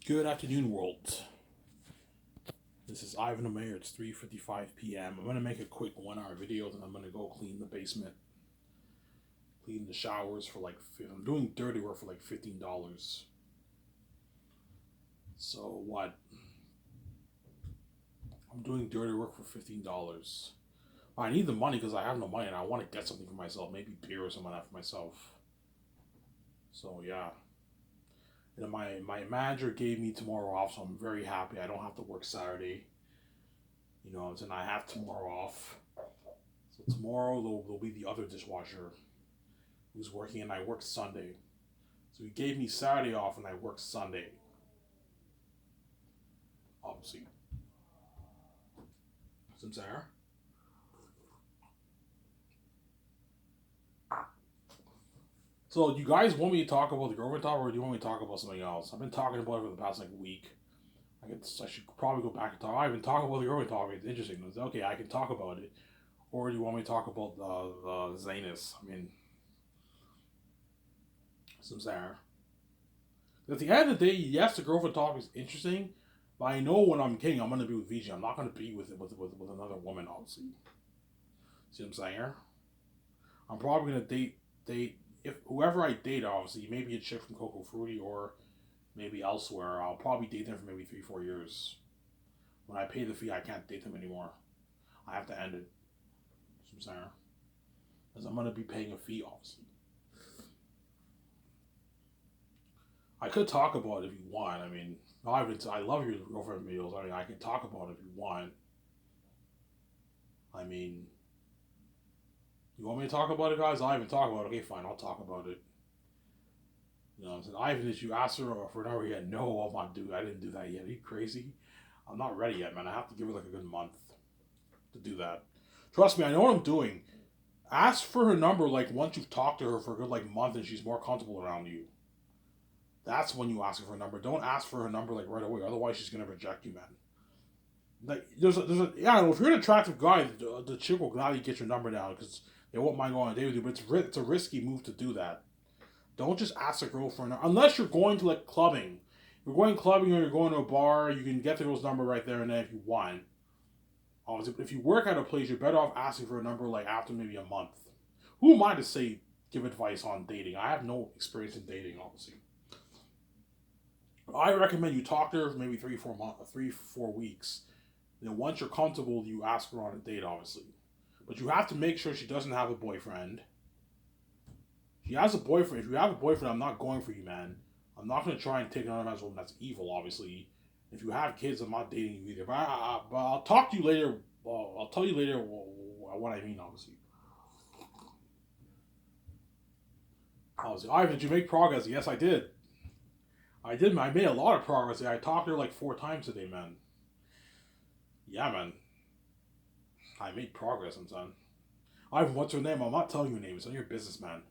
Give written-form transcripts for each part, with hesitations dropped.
Good afternoon, world. This is Ivan the Mayor. It's 3:55 p.m. I'm gonna make a quick 1 hour video, then I'm gonna go clean the basement, clean the showers for like. I'm doing dirty work for like $15. So what? I'm doing dirty work for $15. I need the money because I have no money and I want to get something for myself, maybe beer or something like that for myself. So yeah. And then my manager gave me tomorrow off, so I'm very happy. I don't have to work Saturday. And I have tomorrow off. So tomorrow there'll be the other dishwasher who's working, and I work Sunday. So he gave me Saturday off, and I work Sunday. Obviously. Some Sarah. So, you guys want me to talk about the girlfriend talk, or do you want me to talk about something else? I've been talking about it for the past like week. I should probably go back and talk. I've been talking about the girlfriend talk. It's interesting. It's okay, I can talk about it. Or do you want me to talk about the Zanus? I mean, some Sarah. At the end of the day, yes, the girlfriend talk is interesting, but I know when I'm king, I'm gonna be with VJ. I'm not gonna be with another woman, obviously. See what I'm saying? I'm probably gonna date if whoever I date, obviously, maybe a chick from Coco Fruity or maybe elsewhere. I'll probably date them for maybe 3-4 years. When I pay the fee, I can't date them anymore. I have to end it. See what I'm saying? Because I'm gonna be paying a fee, obviously. I could talk about it if you want. I mean, I love your girlfriend meals. I mean, I can talk about it if you want. I mean, you want me to talk about it, guys? I'll even talk about it. Okay, fine, I'll talk about it. You know what I'm saying? Ivan, did you ask her for an hour yet? No, I'm not doing I didn't do that yet. Are you crazy? I'm not ready yet, man. I have to give her like a good month to do that. Trust me, I know what I'm doing. Ask for her number like once you've talked to her for a good like month and she's more comfortable around you. That's when you ask her for a number. Don't ask for her number like right away. Otherwise, she's gonna reject you, man. Like yeah. If you're an attractive guy, the chick will gladly get your number down because they won't mind going on a date with you. But it's a risky move to do that. Don't just ask a girl for a number unless you're going to like clubbing. If you're going clubbing or you're going to a bar, you can get the girl's number right there and then if you want. Obviously, if you work at a place, you're better off asking for a number like after maybe a month. Who am I to say give advice on dating? I have no experience in dating, obviously. I recommend you talk to her for maybe 3-4 months, 3-4 weeks. Then once you're comfortable, you ask her on a date, obviously. But you have to make sure she doesn't have a boyfriend. She has a boyfriend. If you have a boyfriend, I'm not going for you, man. I'm not gonna try and take another man's woman. That's evil, obviously. If you have kids, I'm not dating you either. But I'll talk to you later. I'll tell you later what I mean, obviously. Obviously, Ivan, did you make progress? Yes, I did. I did. I made a lot of progress. I talked to her like 4 times today, man. Yeah, man. I made progress, I'm son. Ivan, what's her name? I'm not telling you her name. It's none of your business, man.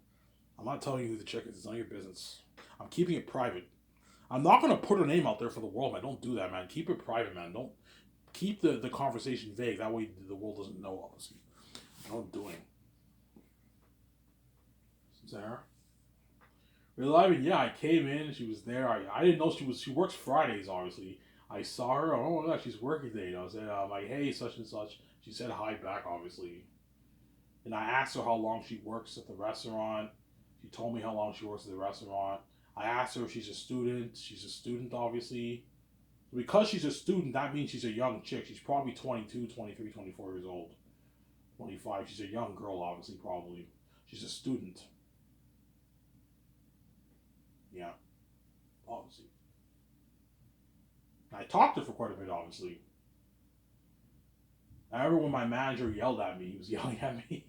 I'm not telling you who the chick is. It's none of your business. I'm keeping it private. I'm not gonna put her name out there for the world, man. Don't do that, man. Keep it private, man. Don't keep the conversation vague. That way the world doesn't know, obviously. What I'm doing. Sarah? Real Ivan, yeah, I came in. She was there. I didn't know she works Fridays, obviously. I saw her. Oh my god, she's working today. I said, like, hey, such and such. She said hi back, obviously. And I asked her how long she works at the restaurant. She told me how long she works at the restaurant. I asked her if she's a student. She's a student, obviously. Because she's a student, that means she's a young chick. She's probably 22, 23, 24 years old. 25. She's a young girl, obviously, probably. She's a student. Yeah, obviously. I talked to her for quite a bit, obviously. I remember when my manager yelled at me, he was yelling at me.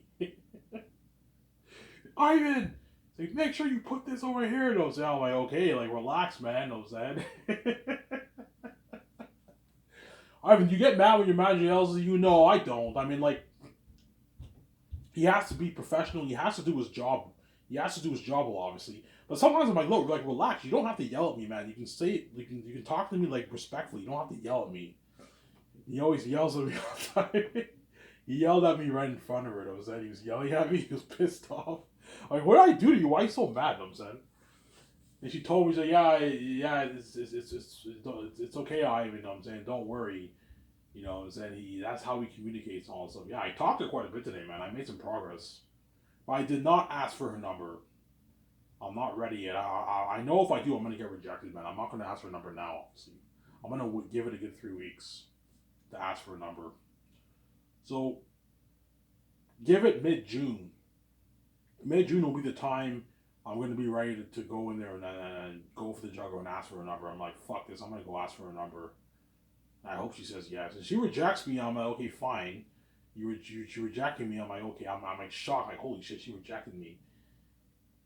Ivan! Like, make sure you put this over here, though. So I'm like, okay, like, relax, man, though, said. Ivan, you get mad when your manager yells at you? No, I don't. I mean, like, he has to be professional. He has to do his job. He has to do his job well, obviously. But sometimes I'm like, look, like, relax. You don't have to yell at me, man. You can say, you can talk to me like respectfully. You don't have to yell at me. He always yells at me all the time. He yelled at me right in front of her. That was that. He was yelling at me. He was pissed off. Like, what did I do to you? Why are you so mad? I'm saying. And she told me, she's like, yeah, it's okay, Ivan. You know what I'm saying? Don't worry. You know what I'm saying? That's how he communicates and all this stuff. Yeah, I talked to her quite a bit today, man. I made some progress. But I did not ask for her number. I'm not ready yet. I know if I do, I'm going to get rejected, man. I'm not going to ask for a number now, obviously. I'm going to give it a good 3 weeks to ask for a number. So, give it mid-June. Mid-June will be the time I'm going to be ready to go in there and go for the juggler and ask for a number. I'm like, fuck this. I'm going to go ask for a number. I hope she says yes. If she rejects me, I'm like, okay, fine. She rejected me. I'm like, okay. I'm like shocked. Like, holy shit, she rejected me.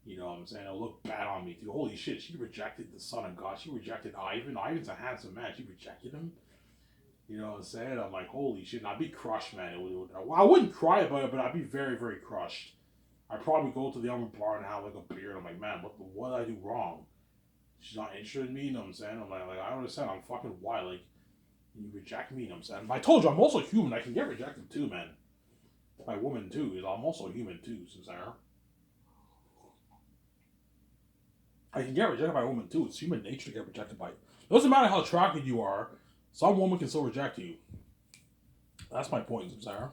You know what I'm saying? It'll look bad on me too. Holy shit, she rejected the Son of God. She rejected Ivan. Ivan's a handsome man. She rejected him. You know what I'm saying? I'm like, holy shit. And I'd be crushed, man. I wouldn't cry about it, but I'd be very, very crushed. I'd probably go to the other bar and have like a beer. And I'm like, man, what did I do wrong? She's not interested in me. You know what I'm saying? I'm like I don't understand. I'm fucking wild. Like, you reject me. You know what I'm saying? But I told you, I'm also human. I can get rejected too, man. By women too. I'm also human too, Sarah. I can get rejected by a woman too. It's human nature to get rejected by. It doesn't matter how attractive you are. Some woman can still reject you. That's my point, Sarah.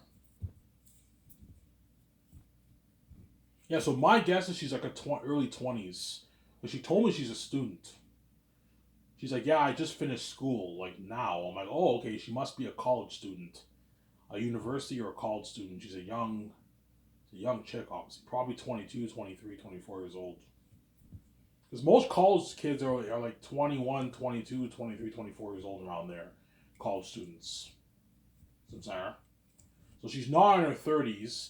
Yeah. So my guess is she's like early 20s, but she told me she's a student. She's like, yeah, I just finished school. Like now, I'm like, oh, okay. She must be a college student, a university or a college student. She's a young chick, obviously, probably 22, 23, 24 years old. Because most college kids are like 21, 22, 23, 24 years old around there. College students. Sarah. So she's not in her 30s.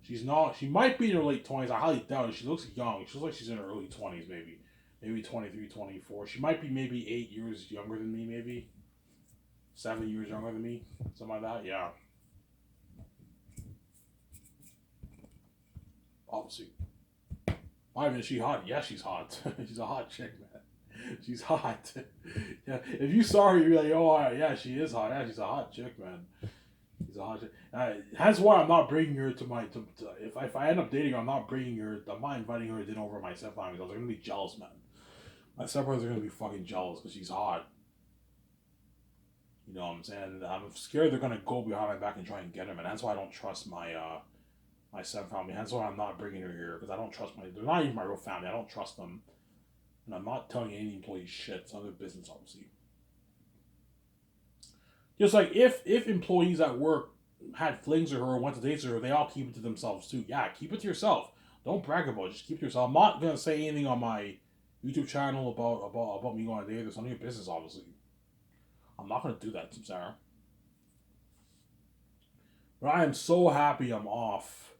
She's not. She might be in her late 20s. I highly doubt it. She looks young. She looks like she's in her early 20s, maybe. Maybe 23, 24. She might be maybe 8 years younger than me, maybe. 7 years younger than me. Something like that, yeah. Obviously. Ivan, is she hot? Yeah, she's hot. She's a hot chick, man. She's hot. Yeah, if you saw her, you'd be like, oh, yeah, she is hot. Yeah, she's a hot chick, man. She's a hot chick. That's why I'm not bringing her to my. If I end up dating her, I'm not bringing her. I'm not inviting her to dinner over my stepfather because they're gonna be jealous, man. My stepbrothers are gonna be fucking jealous because she's hot. You know what I'm saying? I'm scared they're gonna go behind my back and try and get him, and that's why I don't trust my stepfamily. That's why I'm not bringing her here because I don't trust they're not even my real family. I don't trust them. And I'm not telling any employees shit. It's none of their business, obviously. Just like if employees at work had flings with her or went to dates with her, they all keep it to themselves too. Yeah, keep it to yourself. Don't brag about it. Just keep it to yourself. I'm not gonna say anything on my YouTube channel about me going on a date. It's none of your business, obviously. I'm not gonna do that, Sarah. But I am so happy I'm off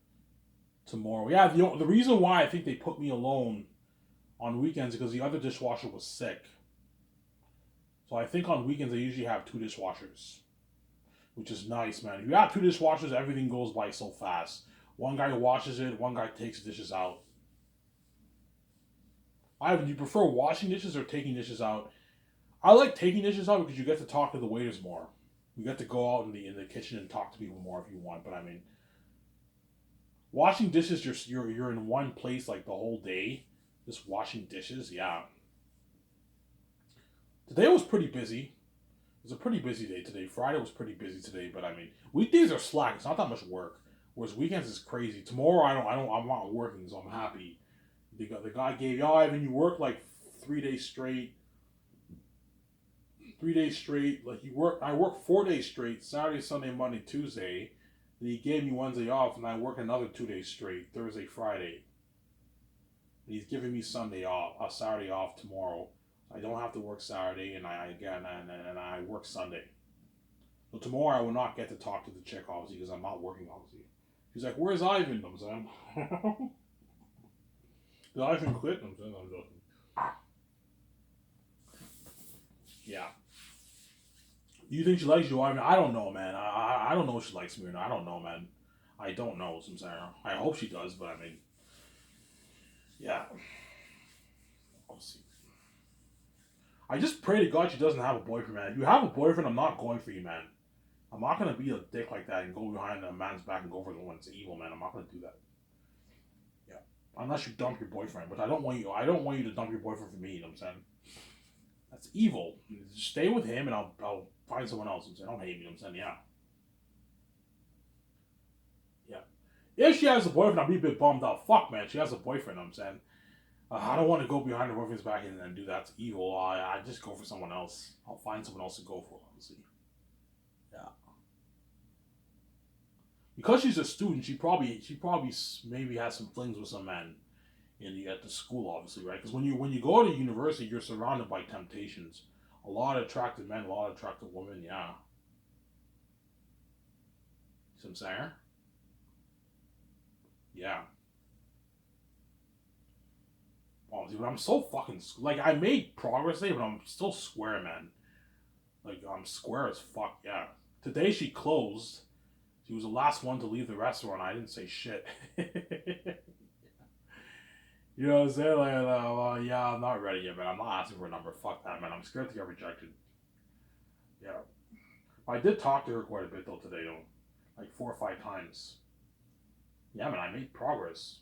tomorrow. Yeah, the reason why I think they put me alone on weekends is because the other dishwasher was sick. So I think on weekends they usually have 2 dishwashers, which is nice, man. If you have 2 dishwashers, everything goes by so fast. One guy washes it, one guy takes the dishes out. Ivan, do you prefer washing dishes or taking dishes out? I like taking dishes out because you get to talk to the waiters more. You get to go out in the kitchen and talk to people more if you want. But I mean, washing dishes, you're in one place like the whole day, just washing dishes. Yeah. Today was pretty busy. It was a pretty busy day today. Friday was pretty busy today, but I mean, weekdays are slack. It's not that much work. Whereas weekends is crazy. Tomorrow I'm not working, so I'm happy. The guy gave, oh, Ivan, you work like 3 days straight. 3 days straight. Like I work 4 days straight. Saturday, Sunday, Monday, Tuesday. Then he gave me Wednesday off, and I work another 2 days straight. Thursday, Friday. And he's giving me Sunday off, Saturday off tomorrow. I don't have to work Saturday, and I work Sunday. So tomorrow I will not get to talk to the chick, obviously, because I'm not working, obviously. She's like, "Where's Ivan?" I'm saying. Did Ivan quit? I'm saying, I'm joking. Yeah. Do you think she likes you, Ivan? I don't know, man. I don't know if she likes me or not. I don't know, man. I don't know, Sarah. I hope she does, but I mean, yeah. I'll see. I just pray to God she doesn't have a boyfriend, man. If you have a boyfriend, I'm not going for you, man. I'm not gonna be a dick like that and go behind a man's back and go for the one that's evil, man. I'm not gonna do that. Yeah. unless you dump your boyfriend, but I don't want you to dump your boyfriend for me, you know what I'm saying? That's evil. Just stay with him and I'll find someone else. I'm saying, don't hate me, you know what I'm saying? Yeah. Yeah. If she has a boyfriend, I'll be a bit bummed out. Fuck, man, she has a boyfriend, you know what I'm saying? I don't want to go behind her boyfriend's back and do that. It's evil. I just go for someone else. I'll find someone else to go for, obviously. Yeah. Because she's a student, she probably maybe has some flings with some men at the school, obviously, right? Because when you go to university, you're surrounded by temptations. A lot of attractive men, a lot of attractive women. Yeah. See what I'm saying? Yeah. Obviously, but I'm so fucking like I made progress today, but I'm still square, man. Like I'm square as fuck. Yeah. Today she closed. She was the last one to leave the restaurant. I didn't say shit. You know what I'm saying? Like, well, yeah, I'm not ready yet, man. I'm not asking for a number. Fuck that, man. I'm scared to get rejected. Yeah. I did talk to her quite a bit, though, today, though. Like 4 or 5 times. Yeah, man, I made progress.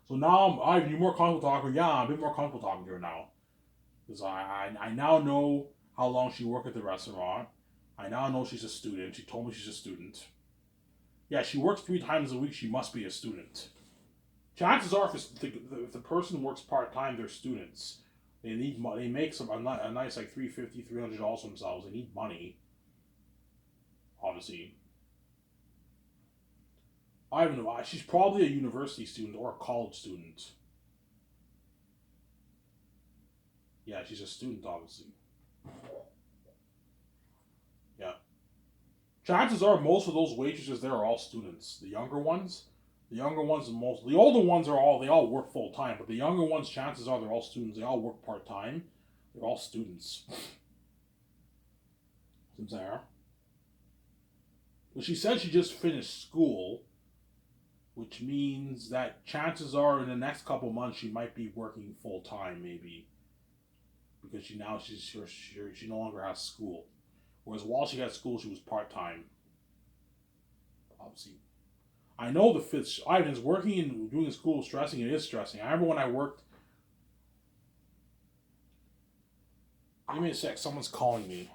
So now, you more comfortable talking to her? Yeah, I'm a bit more comfortable talking to her now. Because I now know how long she worked at the restaurant. I now know she's a student. She told me she's a student. Yeah, she works 3 times a week. She must be a student. Chances are, if the person works part time, they're students. They need money. They make a nice like $350, $300 for themselves. They need money, obviously. I don't know. She's probably a university student or a college student. Yeah, she's a student, obviously. Yeah. Chances are, most of those waitresses there are all students. The older ones they all work full time, but the younger ones, chances are they're all students. They all work part time. They're all students. Since there. Well, she said she just finished school, which means that chances are in the next couple months she might be working full time, maybe, because she no longer has school. Whereas while she had school, she was part time. Obviously, I know the fits. Ivan's working and doing school is stressing. It is stressing. I remember when I worked. Give me a sec. Someone's calling me.